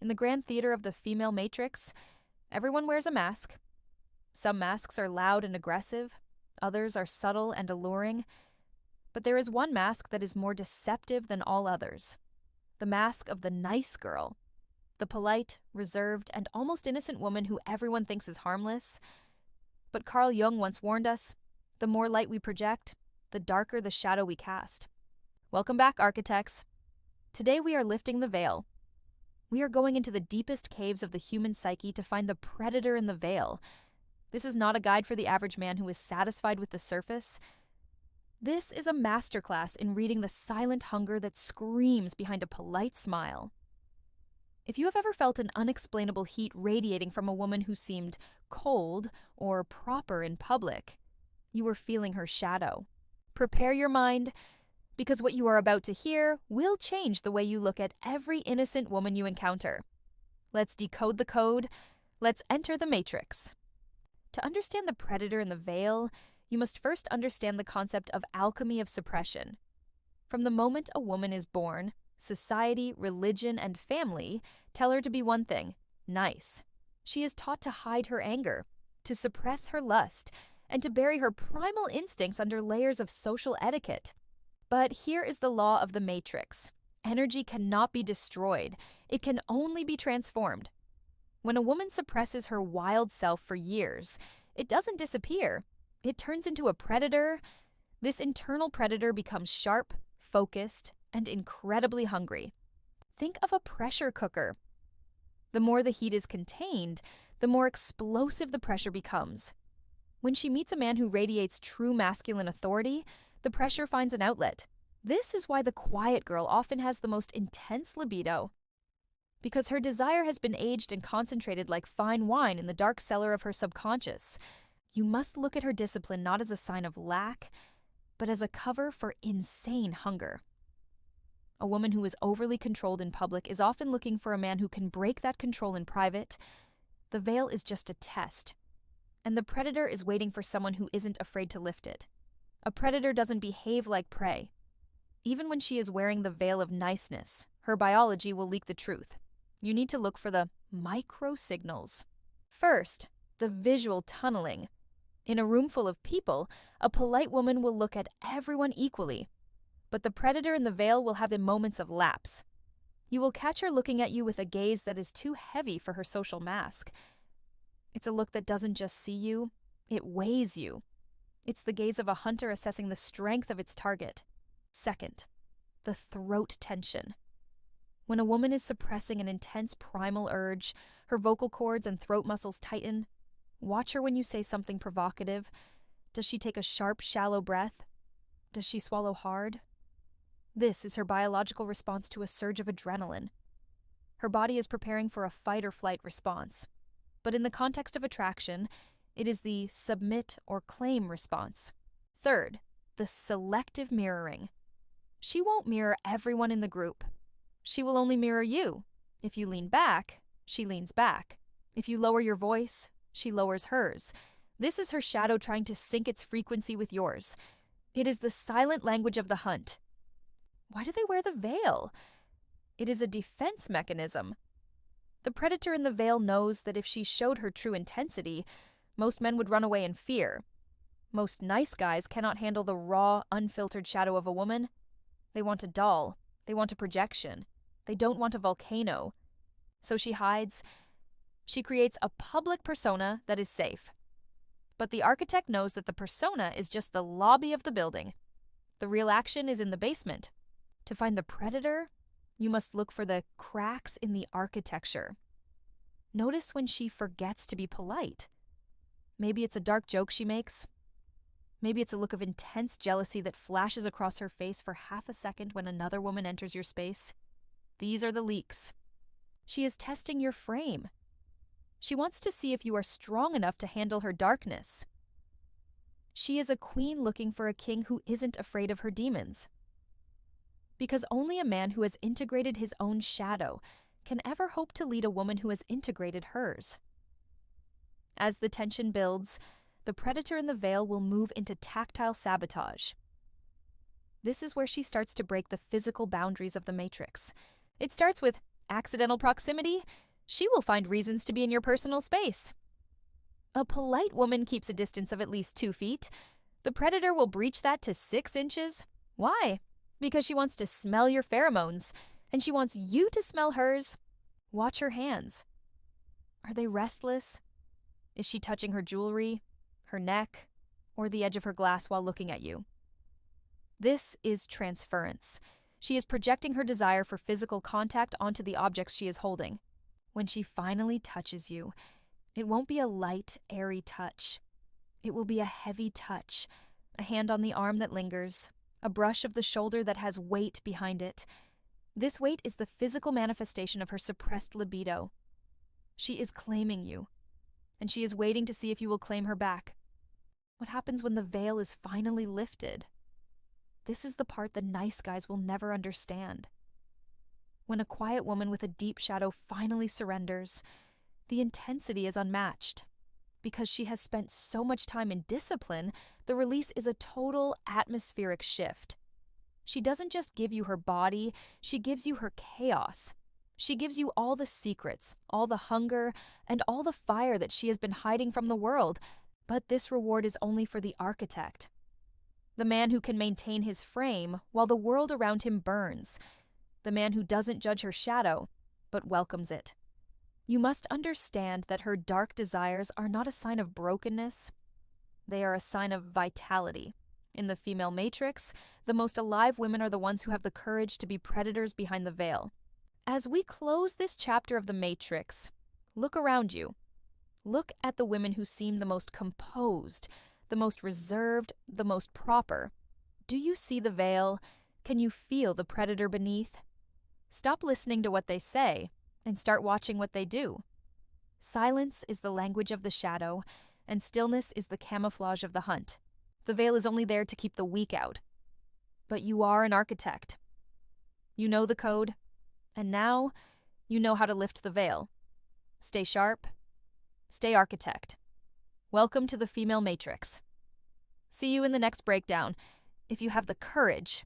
In the grand theater of the female matrix, everyone wears a mask. Some masks are loud and aggressive, others are subtle and alluring, but there is one mask that is more deceptive than all others. The mask of the nice girl. The polite, reserved, and almost innocent woman who everyone thinks is harmless. But Carl Jung once warned us, the more light we project, the darker the shadow we cast. Welcome back, architects. Today we are lifting the veil. We are going into the deepest caves of the human psyche to find the predator in the veil. This is not a guide for the average man who is satisfied with the surface. This is a masterclass in reading the silent hunger that screams behind a polite smile. If you have ever felt an unexplainable heat radiating from a woman who seemed cold or proper in public, you were feeling her shadow. Prepare your mind, because what you are about to hear will change the way you look at every innocent woman you encounter. Let's decode the code. Let's enter the matrix. To understand the predator in the veil, you must first understand the concept of alchemy of suppression. From the moment a woman is born, society, religion, and family tell her to be one thing, nice. She is taught to hide her anger, to suppress her lust, and to bury her primal instincts under layers of social etiquette. But here is the law of the matrix. Energy cannot be destroyed. It can only be transformed. When a woman suppresses her wild self for years, it doesn't disappear. It turns into a predator. This internal predator becomes sharp, focused, and incredibly hungry. Think of a pressure cooker. The more the heat is contained, the more explosive the pressure becomes. When she meets a man who radiates true masculine authority, the pressure finds an outlet. This is why the quiet girl often has the most intense libido. Because her desire has been aged and concentrated like fine wine in the dark cellar of her subconscious. You must look at her discipline not as a sign of lack, but as a cover for insane hunger. A woman who is overly controlled in public is often looking for a man who can break that control in private. The veil is just a test, and the predator is waiting for someone who isn't afraid to lift it. A predator doesn't behave like prey. Even when she is wearing the veil of niceness, her biology will leak the truth. You need to look for the micro signals. First, the visual tunneling. In a room full of people, a polite woman will look at everyone equally, but the predator in the veil will have the moments of lapse. You will catch her looking at you with a gaze that is too heavy for her social mask. It's a look that doesn't just see you, it weighs you. It's the gaze of a hunter assessing the strength of its target. Second, the throat tension. When a woman is suppressing an intense primal urge, her vocal cords and throat muscles tighten. Watch her when you say something provocative. Does she take a sharp, shallow breath? Does she swallow hard? This is her biological response to a surge of adrenaline. Her body is preparing for a fight or flight response. But in the context of attraction, it is the submit or claim response. Third, the selective mirroring. She won't mirror everyone in the group. She will only mirror you. If you lean back, she leans back. If you lower your voice, she lowers hers. This is her shadow trying to sync its frequency with yours. It is the silent language of the hunt. Why do they wear the veil? It is a defense mechanism. The predator in the veil knows that if she showed her true intensity, most men would run away in fear. Most nice guys cannot handle the raw, unfiltered shadow of a woman. They want a doll. They want a projection. They don't want a volcano. So she hides. She creates a public persona that is safe. But the architect knows that the persona is just the lobby of the building. The real action is in the basement. To find the predator, you must look for the cracks in the architecture. Notice when she forgets to be polite. Maybe it's a dark joke she makes. Maybe it's a look of intense jealousy that flashes across her face for half a second when another woman enters your space. These are the leaks. She is testing your frame. She wants to see if you are strong enough to handle her darkness. She is a queen looking for a king who isn't afraid of her demons. Because only a man who has integrated his own shadow can ever hope to lead a woman who has integrated hers. As the tension builds, the predator in the veil will move into tactile sabotage. This is where she starts to break the physical boundaries of the matrix. It starts with accidental proximity, she will find reasons to be in your personal space. A polite woman keeps a distance of at least 2 feet. The predator will breach that to 6 inches. Why? Because she wants to smell your pheromones, and she wants you to smell hers. Watch her hands. Are they restless? Is she touching her jewelry, her neck, or the edge of her glass while looking at you? This is transference. She is projecting her desire for physical contact onto the objects she is holding. When she finally touches you, it won't be a light, airy touch. It will be a heavy touch, a hand on the arm that lingers, a brush of the shoulder that has weight behind it. This weight is the physical manifestation of her suppressed libido. She is claiming you, and she is waiting to see if you will claim her back. What happens when the veil is finally lifted? This is the part the nice guys will never understand. When a quiet woman with a deep shadow finally surrenders, the intensity is unmatched. Because she has spent so much time in discipline, the release is a total atmospheric shift. She doesn't just give you her body, she gives you her chaos. She gives you all the secrets, all the hunger, and all the fire that she has been hiding from the world. But this reward is only for the architect. The man who can maintain his frame while the world around him burns. The man who doesn't judge her shadow, but welcomes it. You must understand that her dark desires are not a sign of brokenness. They are a sign of vitality. In the female matrix, the most alive women are the ones who have the courage to be predators behind the veil. As we close this chapter of the Matrix, look around you. Look at the women who seem the most composed, the most reserved, the most proper. Do you see the veil? Can you feel the predator beneath? Stop listening to what they say and start watching what they do. Silence is the language of the shadow, and stillness is the camouflage of the hunt. The veil is only there to keep the weak out. But you are an architect. You know the code, and now you know how to lift the veil. Stay sharp. Stay architect. Welcome to the female matrix. See you in the next breakdown, if you have the courage